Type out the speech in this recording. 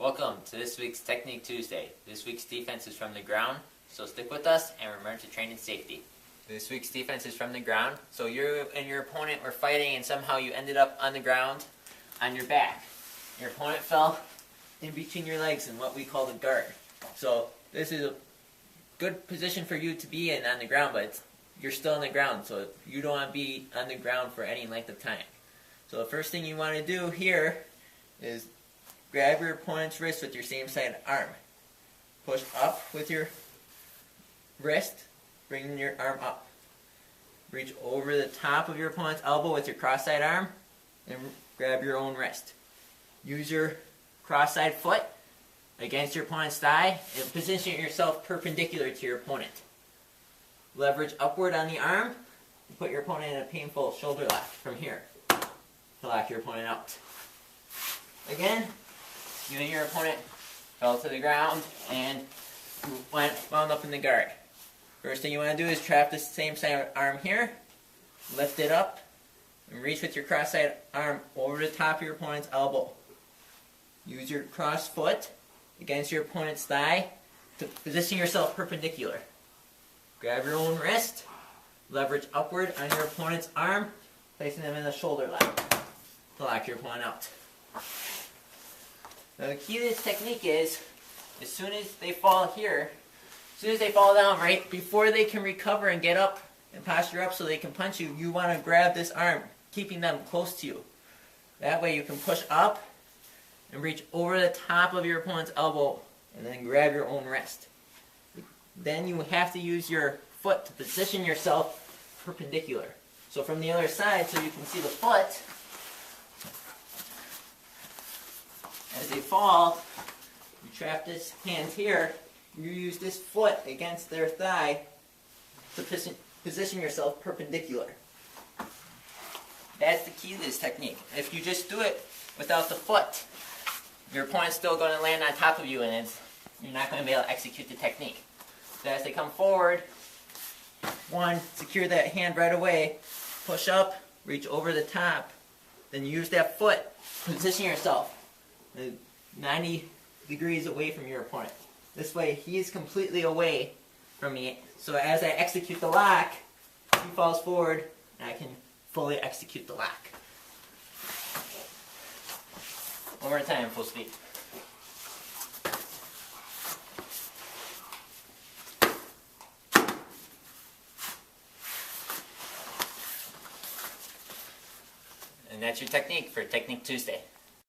Welcome to this week's Technique Tuesday. This week's defense is from the ground, so stick with us and remember to train in safety. This week's defense is from the ground, so you and your opponent were fighting and somehow you ended up on the ground on your back. Your opponent fell in between your legs in what we call the guard. So this is a good position for you to be in on the ground, but you're still on the ground, so you don't want to be on the ground for any length of time. So the first thing you want to do here is grab your opponent's wrist with your same side arm. Push up with your wrist, bring your arm up. Reach over the top of your opponent's elbow with your cross-side arm and grab your own wrist. Use your cross-side foot against your opponent's thigh and position yourself perpendicular to your opponent. Leverage upward on the arm and put your opponent in a painful shoulder lock from here to lock your opponent out. Again, you and your opponent fell to the ground and wound up in the guard. First thing you want to do is trap the same side arm here, lift it up, and reach with your cross-side arm over the top of your opponent's elbow. Use your cross foot against your opponent's thigh to position yourself perpendicular. Grab your own wrist, leverage upward on your opponent's arm, placing them in the shoulder lock to lock your opponent out. Now the key to this technique is, as soon as they fall here, as soon as they fall down, right, before they can recover and get up and posture up so they can punch you, you want to grab this arm, keeping them close to you. That way you can push up and reach over the top of your opponent's elbow and then grab your own wrist. Then you have to use your foot to position yourself perpendicular. So from the other side, so you can see the foot, as they fall, you trap this hand here, you use this foot against their thigh to position yourself perpendicular. That's the key to this technique. If you just do it without the foot, your opponent's still going to land on top of you and you're not going to be able to execute the technique. So as they come forward, one, secure that hand right away, push up, reach over the top, then use that foot, position yourself 90 degrees away from your opponent. This way he is completely away from me, so as I execute the lock, he falls forward and I can fully execute the lock. One more time, full speed. And that's your technique for Technique Tuesday.